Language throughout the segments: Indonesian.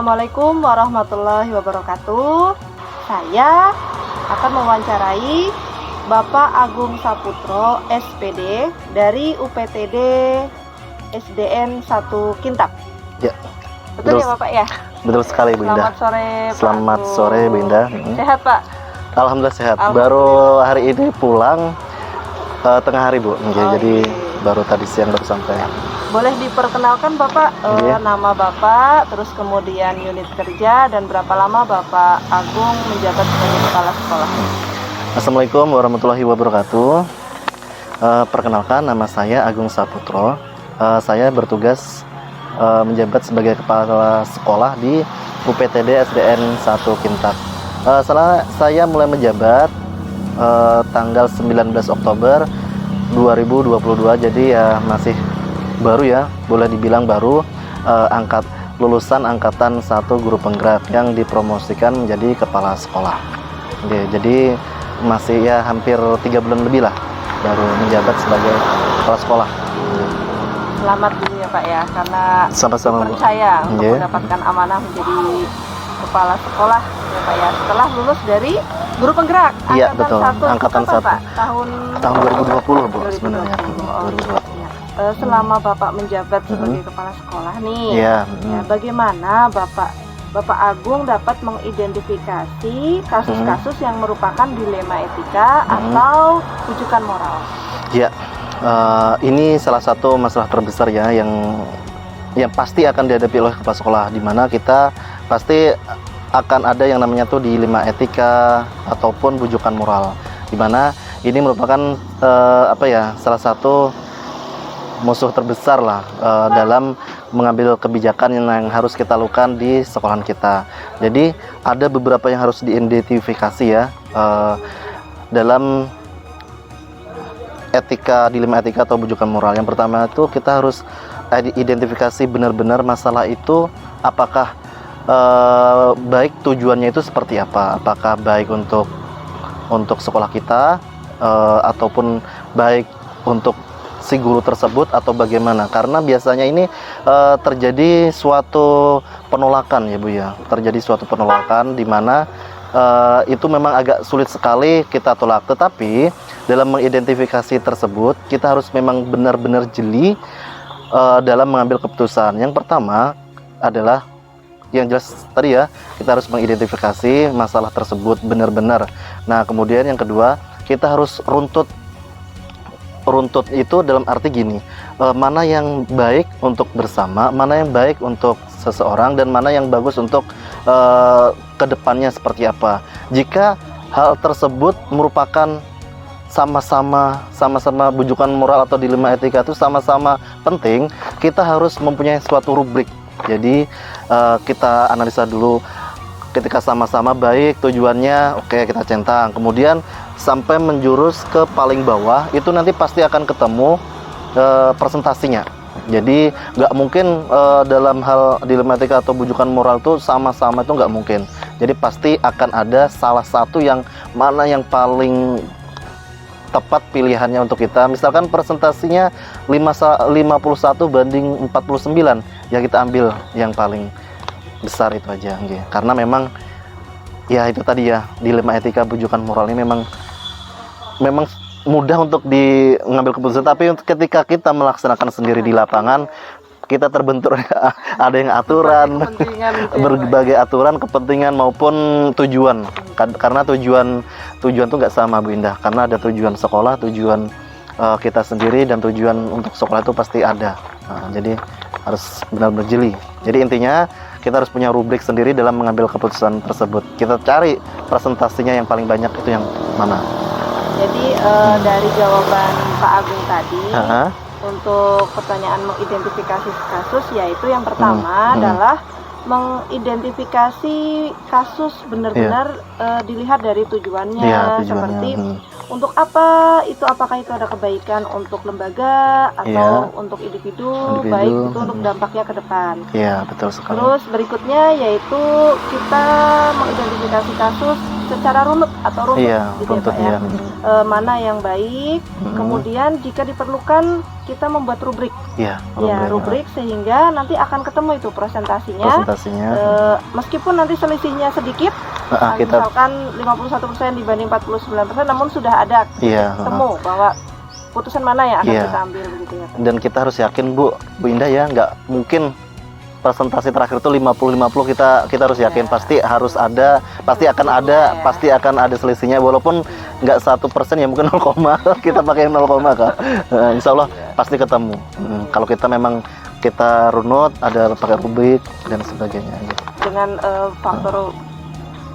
Assalamualaikum warahmatullahi wabarakatuh. Saya akan mewawancarai Bapak Agung Saputro, SPD dari UPTD SDN 1 Kintab. Ya. Betul ya Bapak ya? Betul sekali Bu Indah. Selamat sore Pak Selamat Agung. sore Bu Indah. Sehat Pak? Alhamdulillah sehat. Alhamdulillah. Baru hari ini pulang tengah hari Bu. Jadi baru tadi siang baru sampai. Boleh diperkenalkan Bapak nama Bapak, terus kemudian unit kerja, dan berapa lama Bapak Agung menjabat sebagai kepala sekolah? Assalamualaikum warahmatullahi wabarakatuh. Perkenalkan, nama saya Agung Saputro. Saya bertugas menjabat sebagai kepala sekolah di UPTD SDN 1 Kintab. Saya mulai menjabat tanggal 19 Oktober 2022, jadi ya masih baru ya, boleh dibilang baru, lulusan angkatan 1 guru penggerak yang dipromosikan menjadi kepala sekolah. Jadi masih ya hampir 3 bulan lebih lah baru menjabat sebagai kepala sekolah. Selamat dulu ya Pak ya, karena Sama-sama Bu. percaya untuk mendapatkan amanah menjadi kepala sekolah ya Pak ya, setelah lulus dari guru penggerak Iya angkatan betul, 1. angkatan Kapan, 1 Pak? Tahun 2020 Bu 2020. sebenarnya. 2020. Selama Bapak menjabat sebagai kepala sekolah nih, Iya. ya, bagaimana Bapak Agung dapat mengidentifikasi kasus-kasus yang merupakan dilema etika atau rujukan moral? Ya, ini salah satu masalah terbesar ya yang pasti akan dihadapi oleh kepala sekolah, di mana kita pasti akan ada yang namanya tuh dilema etika ataupun rujukan moral, di mana ini merupakan salah satu musuh terbesar lah dalam mengambil kebijakan yang harus kita lakukan di sekolahan kita. Jadi ada beberapa yang harus diidentifikasi ya dalam dilema etika atau rujukan moral. Yang pertama itu kita harus identifikasi benar-benar masalah itu apakah baik tujuannya itu seperti apa, apakah baik untuk sekolah kita ataupun baik untuk si guru tersebut atau bagaimana. Karena biasanya ini terjadi suatu penolakan ya Bu ya, terjadi suatu penolakan di mana itu memang agak sulit sekali kita tolak. Tetapi dalam mengidentifikasi tersebut kita harus memang benar-benar jeli dalam mengambil keputusan. Yang pertama adalah yang jelas tadi ya, kita harus mengidentifikasi masalah tersebut benar-benar. Nah kemudian yang kedua, kita harus runtut itu dalam arti gini, mana yang baik untuk bersama, mana yang baik untuk seseorang, dan mana yang bagus untuk kedepannya seperti apa. Jika hal tersebut merupakan sama-sama bujukan moral atau dilema etika itu sama-sama penting, kita harus mempunyai suatu rubrik. Jadi kita analisa dulu, ketika sama-sama baik tujuannya, oke kita centang, kemudian sampai menjurus ke paling bawah, itu nanti pasti akan ketemu presentasinya. Jadi nggak mungkin dalam hal dilema etika atau bujukan moral itu sama-sama, itu nggak mungkin. Jadi pasti akan ada salah satu yang mana yang paling tepat pilihannya untuk kita. Misalkan presentasinya 51 banding 49, ya kita ambil yang paling besar itu aja. Karena memang ya itu tadi ya, dilema etika bujukan moral ini memang mudah untuk mengambil keputusan, tapi ketika kita melaksanakan sendiri di lapangan, kita terbentur ada yang aturan, berbagai aturan, kepentingan maupun tujuan. Karena tujuan tuh nggak sama Bu Indah, karena ada tujuan sekolah, tujuan kita sendiri, dan tujuan untuk sekolah itu pasti ada. Jadi harus benar-benar jeli. Jadi intinya kita harus punya rubrik sendiri dalam mengambil keputusan tersebut. Kita cari presentasinya yang paling banyak itu yang mana. Jadi dari jawaban Pak Agung tadi, untuk pertanyaan mengidentifikasi kasus, yaitu yang pertama adalah mengidentifikasi kasus benar-benar dilihat dari tujuannya, seperti untuk apa itu, apakah itu ada kebaikan untuk lembaga atau untuk individu, baik itu untuk dampaknya ke depan. Iya betul sekali. Terus berikutnya yaitu kita mengidentifikasi kasus secara runut atau runtut Iya, gitu runtut ya, Pak, ya. ya. Mana yang baik, kemudian jika diperlukan kita membuat rubrik. Iya, Ya, rubrik sehingga nanti akan ketemu itu presentasinya. Meskipun nanti selisihnya sedikit, misalkan 51% dibanding 49%, namun sudah ada ketemu bahwa putusan mana yang akan kita ambil begitu ya, Pak. Dan kita harus yakin Bu Indah ya, nggak mungkin presentasi terakhir itu 50-50, kita harus yakin pasti harus ada, pasti akan ada, pasti akan ada selisihnya, walaupun nggak 1% ya mungkin 0, kita pakai 0, kan. Insya Allah pasti ketemu. Kalau kita memang kita runut, ada pakai rubrik dan sebagainya. Gitu. Dengan faktor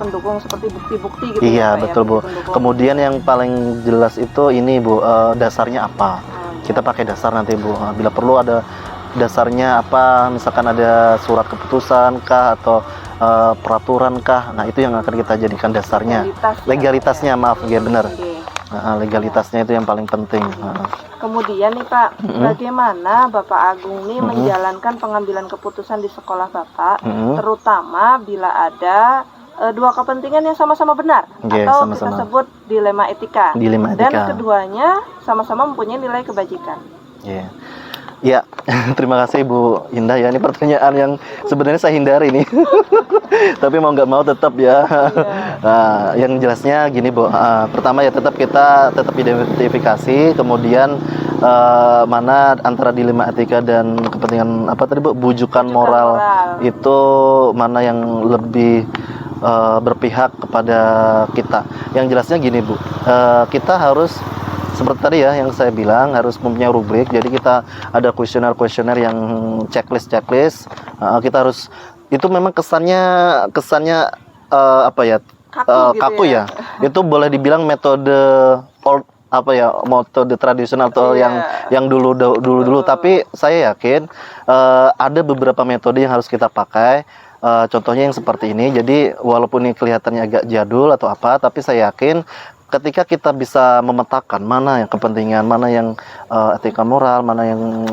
pendukung seperti bukti-bukti gitu. Iya, betul Bu. Kemudian yang paling jelas itu ini Bu, dasarnya apa? Kita pakai dasar nanti Bu. Bila perlu ada dasarnya apa, misalkan ada surat keputusan kah atau peraturan kah, nah itu yang akan kita jadikan dasarnya. Legalitasnya, maaf ya, benar. Legalitasnya itu yang paling penting. Kemudian nih Pak, bagaimana Bapak Agung nih menjalankan pengambilan keputusan di sekolah Bapak, terutama bila ada dua kepentingan yang sama-sama benar, atau kita sebut dilema etika, dan keduanya sama-sama mempunyai nilai kebajikan. Ya, terima kasih Bu Indah ya. Ini pertanyaan yang sebenarnya saya hindari nih, tapi mau nggak mau tetap ya. Nah, yang jelasnya gini Bu, pertama ya kita tetap identifikasi, kemudian mana antara dilema etika dan kepentingan apa tadi Bu, bujukan moral itu mana yang lebih berpihak kepada kita. Yang jelasnya gini Bu, kita harus seperti tadi ya yang saya bilang, harus mempunyai rubrik. Jadi kita ada kuesioner yang checklist. Kita harus, itu memang kesannya apa ya, kaku ya. Itu boleh dibilang metode metode tradisional atau yang dulu. Tapi saya yakin ada beberapa metode yang harus kita pakai. Contohnya yang seperti ini. Jadi walaupun ini kelihatannya agak jadul atau apa, tapi saya yakin ketika kita bisa memetakan mana yang kepentingan, mana yang etika moral, mana yang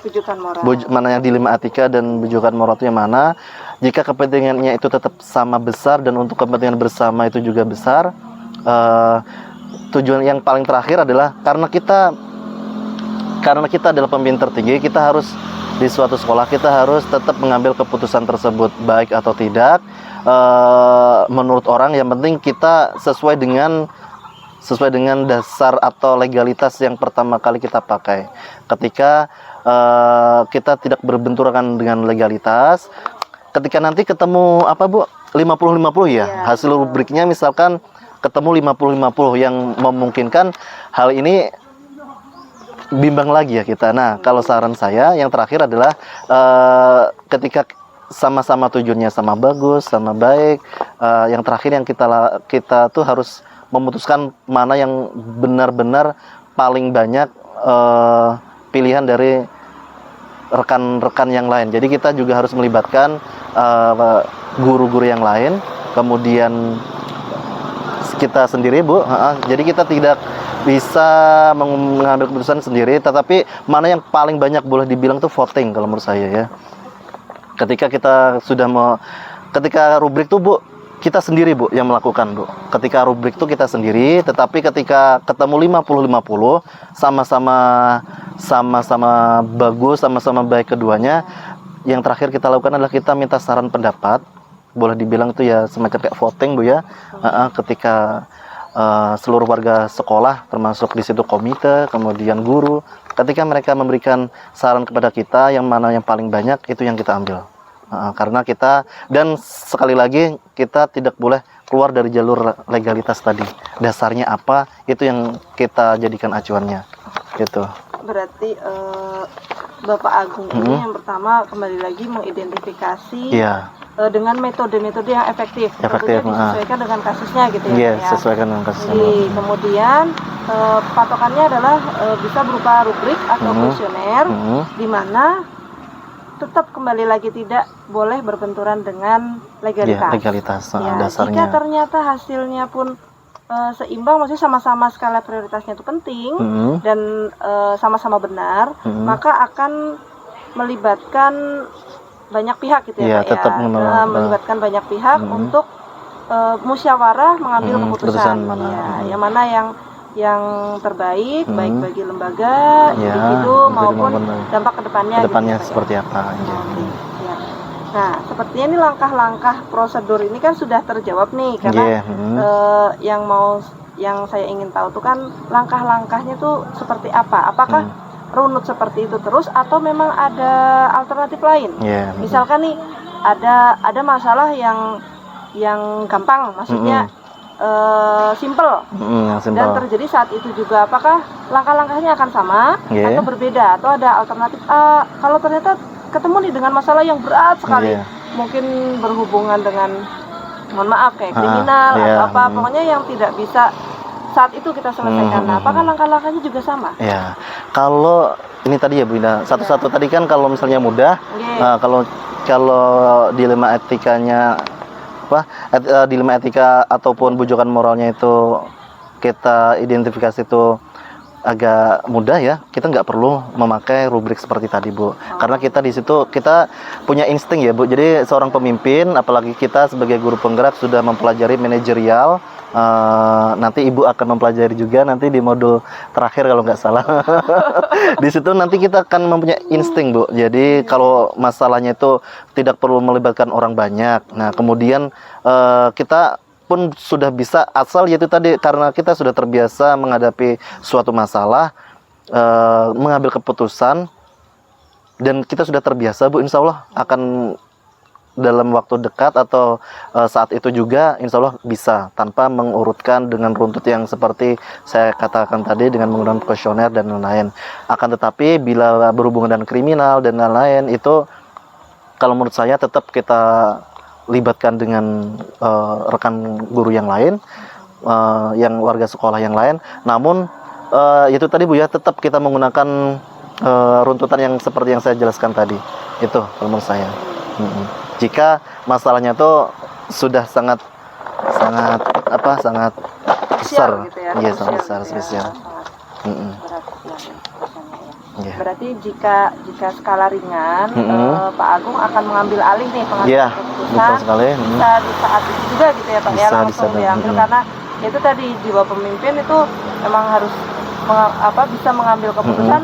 bujukan moral, mana yang dilema etika dan bujukan moral itu yang mana, jika kepentingannya itu tetap sama besar dan untuk kepentingan bersama itu juga besar, tujuan yang paling terakhir adalah karena kita adalah pemimpin tertinggi, kita harus di suatu sekolah, kita harus tetap mengambil keputusan tersebut baik atau tidak. Menurut orang yang penting kita sesuai dengan dasar atau legalitas yang pertama kali kita pakai. Ketika kita tidak berbenturan dengan legalitas, ketika nanti ketemu apa Bu, 50-50 ya, hasil rubriknya misalkan ketemu 50-50 yang memungkinkan hal ini bimbang lagi ya kita. Nah, kalau saran saya yang terakhir adalah ketika sama-sama tujuannya sama bagus, sama baik, yang terakhir yang kita tuh harus memutuskan mana yang benar-benar paling banyak pilihan dari rekan-rekan yang lain. Jadi kita juga harus melibatkan guru-guru yang lain, kemudian kita sendiri Bu. Jadi kita tidak bisa mengambil keputusan sendiri, tetapi mana yang paling banyak boleh dibilang tuh voting kalau menurut saya ya. Ketika kita ketika rubrik tuh Bu, kita sendiri Bu yang melakukan Bu. Ketika rubrik tuh kita sendiri, tetapi ketika ketemu 50-50, sama-sama bagus, sama-sama baik keduanya, yang terakhir kita lakukan adalah kita minta saran pendapat. Boleh dibilang itu ya semacam kayak voting Bu ya. Ketika seluruh warga sekolah, termasuk di situ komite, kemudian guru, ketika mereka memberikan saran kepada kita yang mana yang paling banyak, itu yang kita ambil. Karena kita, dan sekali lagi kita tidak boleh keluar dari jalur legalitas tadi. Dasarnya apa, itu yang kita jadikan acuannya gitu. Berarti Bapak Agung ini yang pertama kembali lagi mengidentifikasi dengan metode-metode yang efektif, tentunya disesuaikan dengan kasusnya gitu ya. Sesuaikan dengan kasusnya. Jadi, kemudian patokannya adalah bisa berupa rubrik atau kuesioner, di mana tetap kembali lagi tidak boleh berbenturan dengan legalitas. Legalitas dasarnya. Jika ternyata hasilnya pun seimbang, maksudnya sama-sama skala prioritasnya itu penting dan sama-sama benar, maka akan melibatkan banyak pihak gitu ya, Pak, tetap melibatkan banyak pihak untuk musyawarah mengambil keputusan keputusan. mana. Ya, yang mana yang terbaik baik bagi lembaga, Ya, individu maupun dampak kedepannya. Kedepannya gitu, seperti apa? Ya. Ya. Nah, sepertinya ini langkah-langkah prosedur ini kan sudah terjawab nih, karena yang saya ingin tahu tuh kan langkah-langkahnya tuh seperti apa? Apakah runut seperti itu terus atau memang ada alternatif lain? Misalkan nih ada masalah yang gampang, maksudnya simple dan terjadi saat itu juga, apakah langkah-langkahnya akan sama atau berbeda atau ada alternatif? Kalau ternyata ketemu nih dengan masalah yang berat sekali, mungkin berhubungan dengan, mohon maaf, kayak kriminal atau apa, pokoknya yang tidak bisa saat itu kita selesaikan. Nah, apakah langkah-langkahnya juga sama? Ya, kalau ini tadi ya Bu Ina, satu-satu tadi kan kalau misalnya mudah, kalau dilema etikanya dilema etika ataupun bujukan moralnya itu kita identifikasi itu agak mudah ya, kita nggak perlu memakai rubrik seperti tadi Bu, karena kita di situ kita punya insting ya Bu. Jadi seorang pemimpin, apalagi kita sebagai guru penggerak sudah mempelajari manajerial. Nanti Ibu akan mempelajari juga nanti di modul terakhir kalau nggak salah. Di situ nanti kita akan mempunyai insting Bu. Jadi kalau masalahnya itu tidak perlu melibatkan orang banyak. Nah kemudian kita pun sudah bisa, asal yaitu tadi karena kita sudah terbiasa menghadapi suatu masalah, mengambil keputusan, dan kita sudah terbiasa Bu, insya Allah akan dalam waktu dekat atau saat itu juga insya Allah bisa, tanpa mengurutkan dengan runtut yang seperti saya katakan tadi dengan menggunakan kuesioner dan lain-lain. Akan tetapi bila berhubungan dengan kriminal dan lain-lain itu, kalau menurut saya tetap kita libatkan dengan rekan guru yang lain, yang warga sekolah yang lain. Namun itu tadi Bu ya, tetap kita menggunakan runtutan yang seperti yang saya jelaskan tadi. Itu kalau menurut saya. Jika masalahnya itu sudah sangat besar, gitu ya, iya sangat besar, spesial. Berarti jika skala ringan, Pak Agung akan mengambil alih nih pengambilan keputusan, bisa di saat itu juga gitu ya Pak, ya langsung diambil, karena itu tadi jiwa pemimpin itu memang harus bisa mengambil keputusan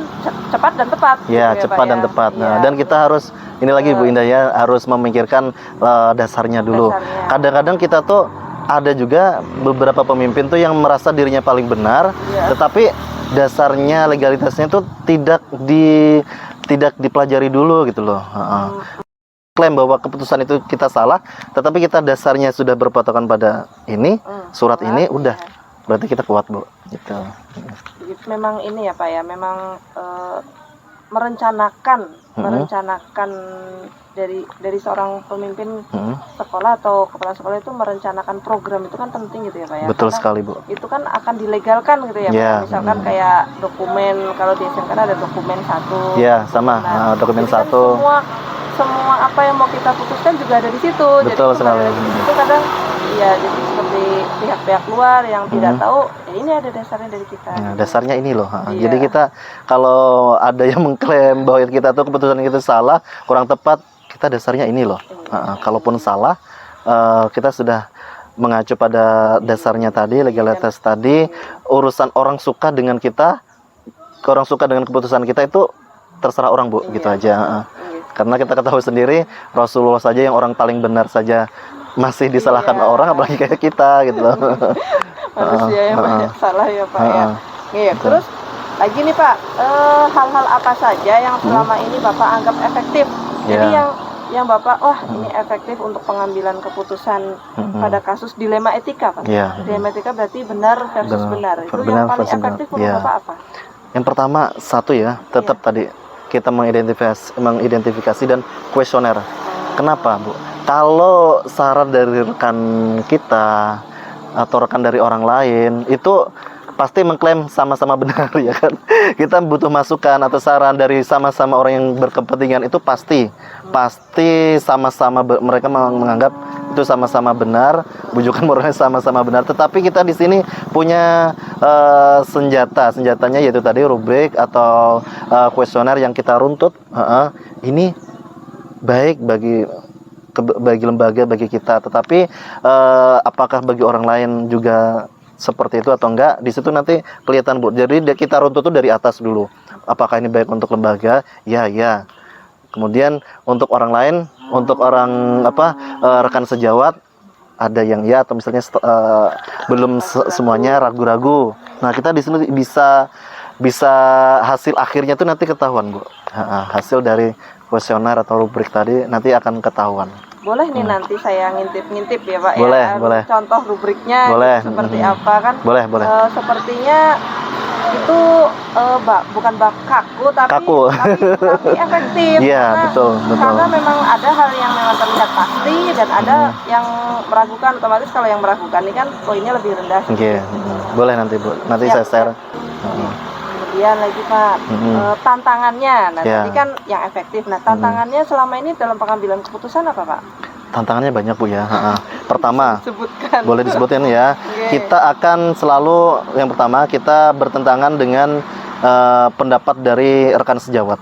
cepat dan tepat. Ya, gitu cepat dan tepat. Nah, dan kita harus ini lagi Bu Indah ya, harus memikirkan dasarnya dulu. Kadang-kadang kita tuh ada juga beberapa pemimpin tuh yang merasa dirinya paling benar, tetapi dasarnya legalitasnya itu tidak dipelajari dulu gitu loh. Klaim bahwa keputusan itu kita salah, tetapi kita dasarnya sudah berpatokan pada ini, surat ini, udah berarti kita kuat Bu. Gitu. Memang ini ya Pak ya, memang merencanakan dari seorang pemimpin sekolah atau kepala sekolah itu merencanakan program itu kan penting gitu ya Pak ya. Betul karena sekali Bu. Itu kan akan dilegalkan gitu ya Pak. Misalkan kayak dokumen, kalau di SMK ada dokumen 1. Iya, sama. Dokumen 1. Kan semua apa yang mau kita putuskan juga ada di situ. Betul sekali. Itu kadang ya, jadi seperti pihak-pihak luar yang tidak tahu, ini ada dasarnya dari kita. Nah, dasarnya ini loh. Jadi kita kalau ada yang mengklaim bahwa kita tuh keputusan kita salah, kurang tepat, kita dasarnya ini loh. Kalaupun salah, kita sudah mengacu pada dasarnya tadi, legalitas tadi. Urusan orang suka dengan kita, orang suka dengan keputusan kita itu terserah orang Bu, gitu aja. Karena kita ketahui sendiri, Rasulullah saja yang orang paling benar saja masih disalahkan orang, apalagi kayak kita gitu loh. Manusia yang banyak salah ya Pak ya. Iya, terus lagi nih Pak, hal-hal apa saja yang selama ini Bapak anggap efektif? Jadi yang Bapak, ini efektif untuk pengambilan keputusan pada kasus dilema etika Pak. Dilema etika berarti benar versus benar. Itu yang paling efektif menurut Bapak apa? Yang pertama, satu ya, tetap tadi kita mengidentifikasi dan kuesioner. Kenapa Bu? Kalau saran dari rekan kita atau rekan dari orang lain itu pasti mengklaim sama-sama benar ya kan. Kita butuh masukan atau saran dari sama-sama orang yang berkepentingan, itu pasti sama-sama mereka menganggap itu sama-sama benar, bujukan moralnya sama-sama benar. Tetapi kita di sini punya senjatanya yaitu tadi rubrik atau kuesioner yang kita runtut. Ini baik bagi bagi lembaga, bagi kita. Tetapi apakah bagi orang lain juga seperti itu atau enggak, di situ nanti kelihatan, Bu. Jadi kita runtut tuh dari atas dulu. Apakah ini baik untuk lembaga? Ya, ya. Kemudian untuk orang lain, untuk orang rekan sejawat, ada yang ya, atau misalnya belum semuanya ragu-ragu. Nah, kita di sini bisa hasil akhirnya tuh nanti ketahuan, Bu. Hasil dari kuesioner atau rubrik tadi nanti akan ketahuan. Boleh nih nanti saya ngintip-ngintip ya Pak, boleh, ya. Boleh. Contoh rubriknya boleh. Seperti apa kan? Boleh. Sepertinya itu bukan bak kaku tapi efektif. Iya, betul. Karena memang ada hal yang memang terlihat pasti dan ada yang meragukan. Otomatis kalau yang meragukan ini kan poinnya lebih rendah. Boleh nanti, Bu. Nanti saya share. Kemudian lagi Pak, tantangannya. Nah, tadi kan yang efektif. Nah, tantangannya selama ini dalam pengambilan keputusan apa Pak? Tantangannya banyak, Bu, ya. Pertama, boleh disebutkan ya. Kita akan selalu, yang pertama, kita bertentangan dengan pendapat dari rekan sejawat.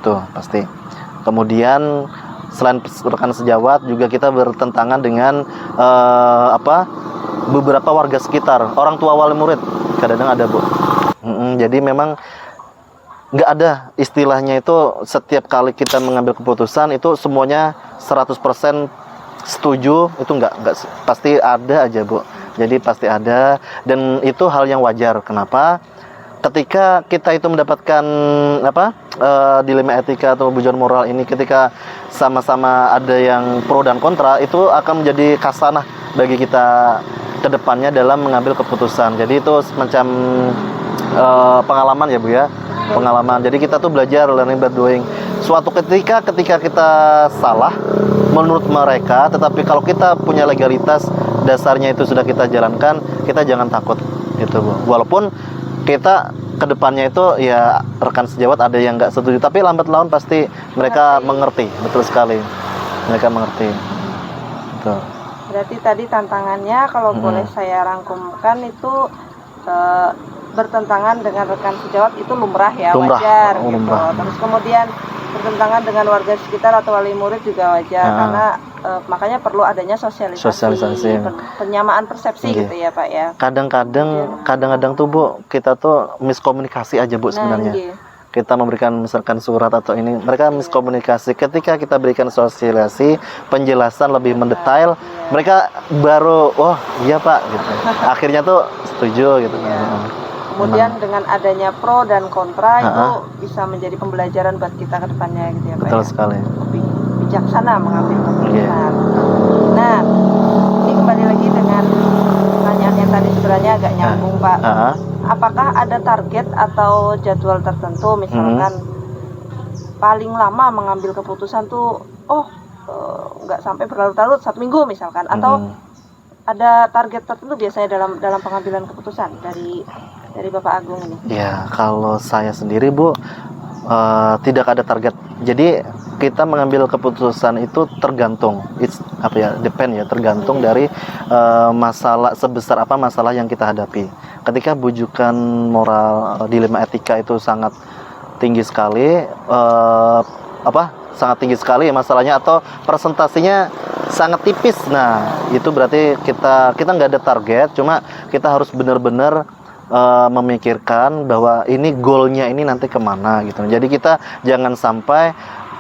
Tuh, pasti. Kemudian selain rekan sejawat juga kita bertentangan dengan beberapa warga sekitar, orang tua wali murid. Kadang-kadang ada, Bu. Jadi memang nggak ada istilahnya itu setiap kali kita mengambil keputusan itu semuanya 100% setuju, itu nggak pasti ada aja, Bu. Jadi pasti ada, dan itu hal yang wajar. Kenapa? Ketika kita itu mendapatkan dilema etika atau bujuan moral ini, ketika sama-sama ada yang pro dan kontra, itu akan menjadi khasanah bagi kita kedepannya dalam mengambil keputusan. Jadi itu semacam pengalaman ya, Bu, ya. Pengalaman. Jadi kita tuh belajar, learning by doing. Suatu ketika kita salah menurut mereka, tetapi kalau kita punya legalitas, dasarnya itu sudah kita jalankan, kita jangan takut gitu, Bu. Walaupun kita kedepannya itu ya rekan sejawat ada yang nggak setuju, tapi lambat laun pasti mereka mengerti. Betul sekali, mereka mengerti. Betul. Berarti tadi tantangannya kalau boleh saya rangkumkan itu bertentangan dengan rekan sejawat itu lumrah ya, wajar gitu. Terus kemudian bertentangan dengan warga sekitar atau wali murid juga wajar, karena makanya perlu adanya sosialisasi. Penyamaan persepsi gitu ya Pak ya. Kadang-kadang tuh, Bu, kita tuh miskomunikasi aja, Bu, sebenarnya. Kita memberikan misalkan surat atau ini, mereka miskomunikasi. Ketika kita berikan sosialisasi, penjelasan lebih mendetail, mereka baru iya Pak gitu. Akhirnya tuh setuju gitu. Kemudian dengan adanya pro dan kontra itu bisa menjadi pembelajaran buat kita ke depannya gitu ya Pak. Betul sekali. Lebih bijaksana mengambil keputusan. Nah, ini kembali lagi dengan pertanyaan yang tadi sebenarnya agak nyambung Pak. Apakah ada target atau jadwal tertentu, misalkan paling lama mengambil keputusan tuh nggak sampai berlarut-larut 1 minggu misalkan, atau ada target tertentu biasanya dalam pengambilan keputusan dari Bapak Agung ini? Ya, kalau saya sendiri, Bu, tidak ada target. Jadi kita mengambil keputusan itu tergantung, tergantung dari masalah, sebesar apa masalah yang kita hadapi. Ketika bujukan moral, dilema etika itu sangat tinggi sekali, sangat tinggi sekali masalahnya, atau presentasinya sangat tipis. Nah, itu berarti kita nggak ada target, cuma kita harus benar-benar memikirkan bahwa ini goalnya ini nanti kemana gitu. Jadi kita jangan sampai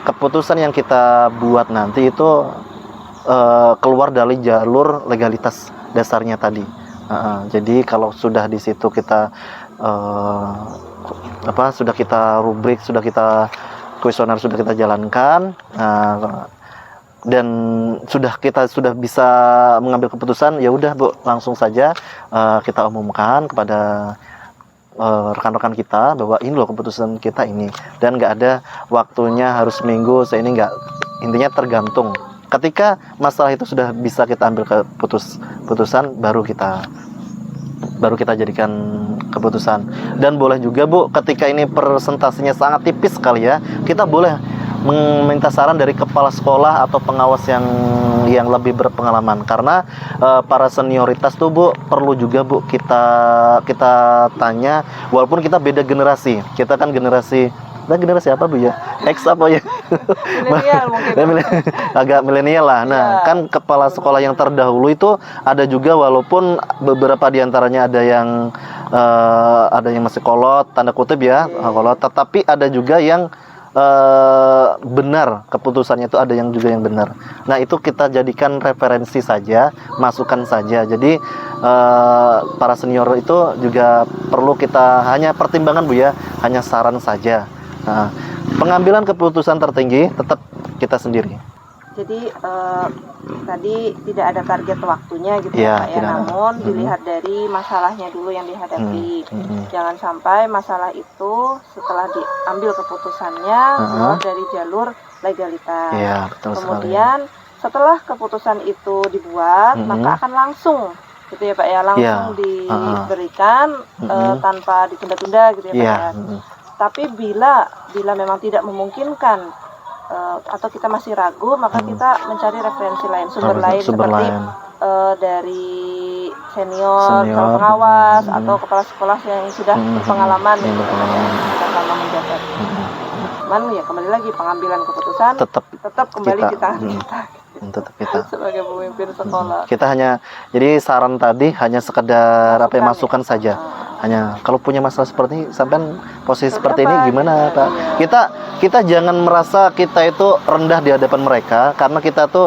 keputusan yang kita buat nanti itu keluar dari jalur legalitas dasarnya tadi. Jadi kalau sudah di situ kita sudah kita rubrik, sudah kita kuesioner, sudah kita jalankan, dan kita sudah bisa mengambil keputusan, ya udah, Bu, langsung saja kita umumkan kepada rekan-rekan kita bahwa ini loh keputusan kita ini, dan nggak ada waktunya harus seminggu, ini nggak. Intinya tergantung. Ketika masalah itu sudah bisa kita ambil keputusan, baru kita jadikan keputusan. Dan boleh juga, Bu, ketika ini presentasinya sangat tipis sekali ya, kita boleh meminta saran dari kepala sekolah atau pengawas yang lebih berpengalaman, karena para senioritas tuh, Bu, perlu juga, Bu, kita tanya, walaupun kita beda generasi. Kita kan generasi Nah, generasi apa Bu ya? X apa ya? Milenial mungkin. Agak milenial lah. Nah, kan kepala sekolah yang terdahulu itu ada juga, walaupun beberapa diantaranya ada yang masih kolot, tanda kutip ya, kolot. Tetapi ada juga yang benar, keputusannya itu ada yang juga yang benar. Nah, itu kita jadikan referensi saja, masukan saja. Jadi para senior itu juga perlu kita hanya pertimbangan Bu ya, hanya saran saja. Nah, pengambilan keputusan tertinggi tetap kita sendiri. Jadi tadi tidak ada target waktunya gitu Ya, Pak ya, namun dilihat dari masalahnya dulu yang dihadapi. Jangan sampai masalah itu setelah diambil keputusannya keluar dari jalur legalitas. Ya, betul Kemudian setelah keputusan itu dibuat, maka akan langsung gitu ya Pak ya, langsung diberikan tanpa ditunda-tunda gitu ya Pak ya. Tapi bila memang tidak memungkinkan atau kita masih ragu, maka kita mencari referensi lain, sumber lain seperti dari senior pengawas atau kepala sekolah yang sudah berpengalaman gitu selama menjabat. Cuman ya kembali lagi pengambilan keputusan tetap kembali di tangan kita. Tetap kita sebagai pemimpin sekolah. Kita hanya, jadi saran tadi hanya sekedar masukan saja. Hanya kalau punya masalah seperti ini, sampai posisi seperti ini gimana Pak? Kita jangan merasa kita itu rendah di hadapan mereka, karena kita tuh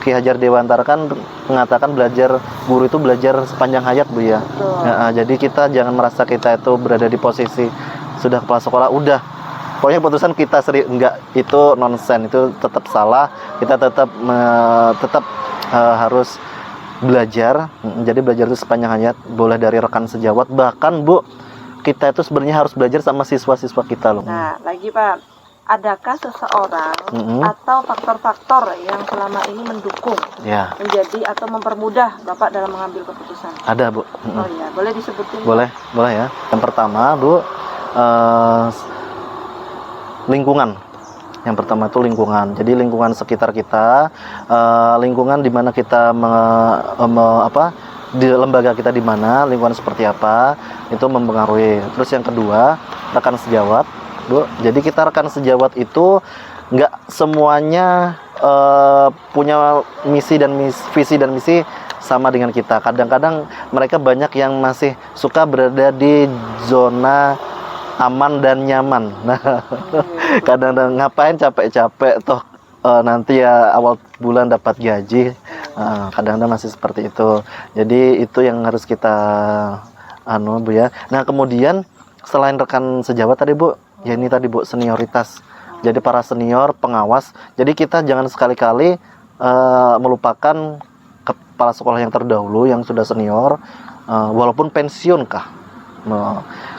Ki Hajar Dewantara kan mengatakan guru itu belajar sepanjang hayat Bu ya. Jadi kita jangan merasa kita itu berada di posisi sudah kepala sekolah, udah pokoknya keputusan kita enggak, itu nonsen, itu tetap salah. Kita tetap harus belajar. Jadi belajar itu sepanjang hayat, boleh dari rekan sejawat, bahkan Bu, kita itu sebenarnya harus belajar sama siswa-siswa kita loh. Nah, lagi Pak, adakah seseorang atau faktor-faktor yang selama ini mendukung menjadi atau mempermudah Bapak dalam mengambil keputusan? Ada Bu. Oh iya, boleh disebutin? Boleh ya. Yang pertama Bu, lingkungan. Yang pertama itu lingkungan. Jadi lingkungan sekitar kita, lingkungan di mana kita di lembaga kita di mana, lingkungan seperti apa, itu mempengaruhi. Terus yang kedua, rekan sejawat, Bu. Jadi kita rekan sejawat itu nggak semuanya punya visi dan misi sama dengan kita. Kadang-kadang mereka banyak yang masih suka berada di zona aman dan nyaman. Nah, kadang-kadang ngapain capek-capek toh nanti ya awal bulan dapat gaji. Kadang-kadang masih seperti itu. Jadi itu yang harus kita Bu ya. Nah, kemudian selain rekan sejawat tadi Bu, ya ini tadi Bu, senioritas. Jadi para senior pengawas. Jadi kita jangan sekali-kali melupakan kepala sekolah yang terdahulu yang sudah senior, walaupun pensiun kah.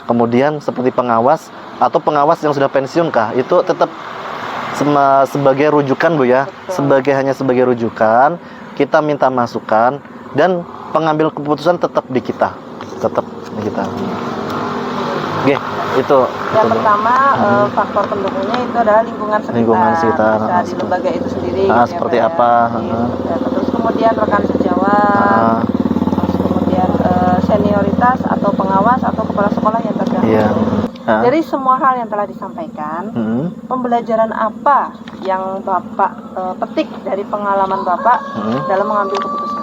Kemudian seperti pengawas atau pengawas yang sudah pensiun kah, itu tetap sebagai rujukan Bu ya. Hanya sebagai rujukan, kita minta masukan, dan pengambil keputusan tetap di kita. Oke, itu. Yang pertama, faktor pendukungnya itu adalah lingkungan sekitar. Bisa di lembaga itu sendiri. Seperti apa? Terus kemudian rekan sejawat. Terus kemudian senioritas atau pengawas atau kepala sekolah yang terdahulu. Jadi semua hal yang telah disampaikan, pembelajaran apa yang Bapak petik dari pengalaman Bapak dalam mengambil keputusan?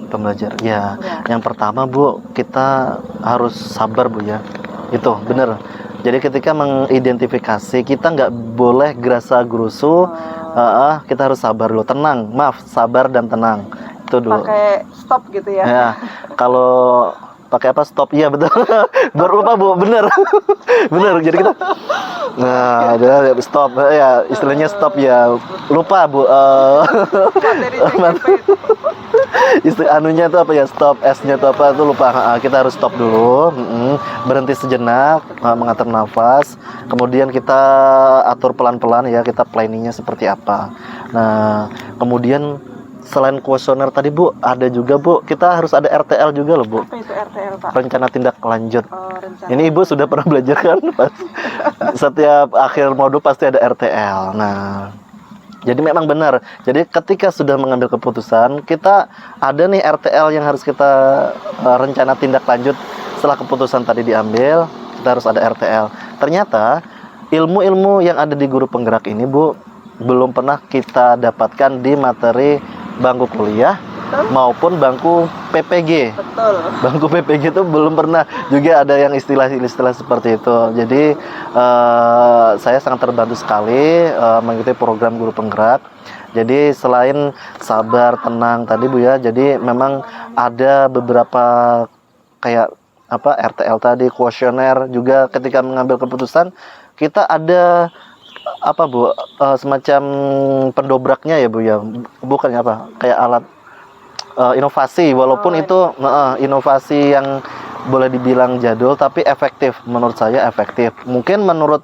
Pembelajar ya. Yang pertama Bu, kita harus sabar Bu ya. Itu bener. Jadi ketika mengidentifikasi, kita nggak boleh gerasa gerusu. Kita harus sabar dulu, sabar dan tenang. Itu dulu. Pakai stop gitu ya. Ya, kalau pakai apa, stop? Iya betul. Baru lupa Bu, bener. Jadi kita ada stop ya, istilahnya stop ya. Lupa Bu. Anunya itu apa ya, stop, S-nya itu apa, itu lupa. Kita harus stop dulu, berhenti sejenak, mengatur nafas, kemudian kita atur pelan-pelan ya, kita planningnya seperti apa. Nah, kemudian selain kuesioner tadi Bu, ada juga Bu, kita harus ada RTL juga loh Bu. Apa itu RTL Pak? Rencana tindak lanjut. Rencana. Ini Ibu sudah pernah belajar kan? Setiap akhir modul pasti ada RTL. Nah, jadi memang benar. Jadi ketika sudah mengambil keputusan, kita ada nih RTL yang harus kita rencana tindak lanjut setelah keputusan tadi diambil, kita harus ada RTL. Ternyata ilmu-ilmu yang ada di guru penggerak ini, Bu, belum pernah kita dapatkan di materi bangku kuliah maupun bangku PPG. Betul. Bangku PPG itu belum pernah juga ada yang istilah-istilah seperti itu. Jadi saya sangat terbantu sekali mengikuti program guru penggerak. Jadi selain sabar, tenang tadi Bu ya, jadi memang ada beberapa kayak apa RTL tadi, kuesioner juga ketika mengambil keputusan kita ada apa Bu, semacam pendobraknya ya Bu ya, bukannya apa kayak alat inovasi, walaupun itu inovasi yang boleh dibilang jadul tapi efektif. Menurut saya efektif. Mungkin menurut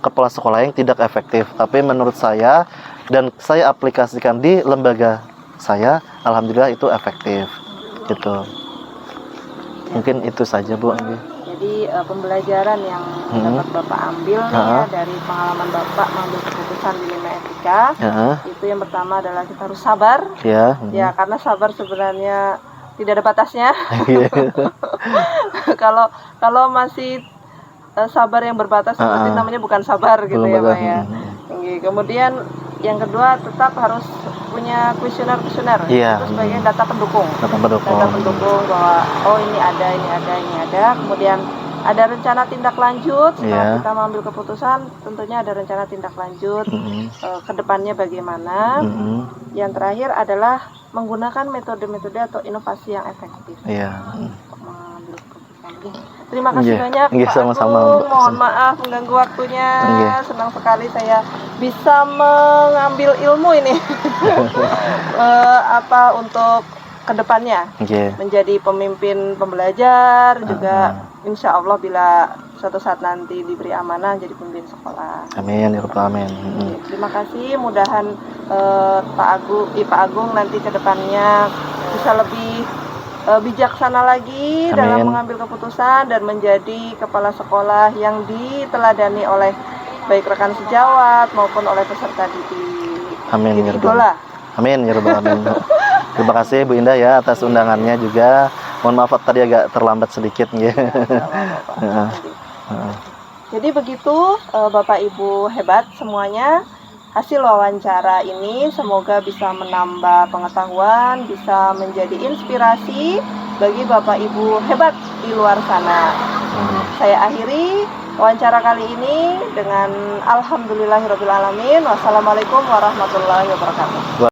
kepala sekolah yang tidak efektif, tapi menurut saya dan saya aplikasikan di lembaga saya, alhamdulillah itu efektif gitu. Mungkin itu saja Bu. Jadi pembelajaran yang dapat Bapak ambil nih ya, dari pengalaman Bapak mengambil keputusan di Lima Etika, itu yang pertama adalah kita harus sabar. Ya, karena sabar sebenarnya tidak ada batasnya. Kalau masih sabar yang berbatas berarti namanya bukan sabar gitu ya Pak ya. Kemudian yang kedua tetap harus punya kuesioner itu sebagai data pendukung bahwa oh ini ada, kemudian ada rencana tindak lanjut setelah kita mengambil keputusan, tentunya ada rencana tindak lanjut ke depannya bagaimana. Yang terakhir adalah menggunakan metode-metode atau inovasi yang efektif untuk mengambil keputusan. Terima kasih banyak Pak sama-sama. Agung. Mohon maaf mengganggu waktunya. Senang sekali saya bisa mengambil ilmu ini untuk kedepannya menjadi pemimpin pembelajar juga. Insya Allah bila suatu saat nanti diberi amanah jadi pemimpin sekolah. Amin ya rabbal alamin. Terima kasih. Mudahan Pak Agung nanti kedepannya bisa lebih bijaksana lagi dalam mengambil keputusan dan menjadi kepala sekolah yang diteladani oleh baik rekan sejawat maupun oleh peserta didik. Amin ya rabbal Amin ya rabbal alamin. Terima kasih Bu Indah ya atas undangannya juga. Mohon maaf tadi agak terlambat sedikit ya. Jadi begitu Bapak Ibu hebat semuanya. Hasil wawancara ini semoga bisa menambah pengetahuan, bisa menjadi inspirasi bagi Bapak Ibu hebat di luar sana. Saya akhiri wawancara kali ini dengan alhamdulillahirabbil alamin. Wassalamualaikum warahmatullahi wabarakatuh.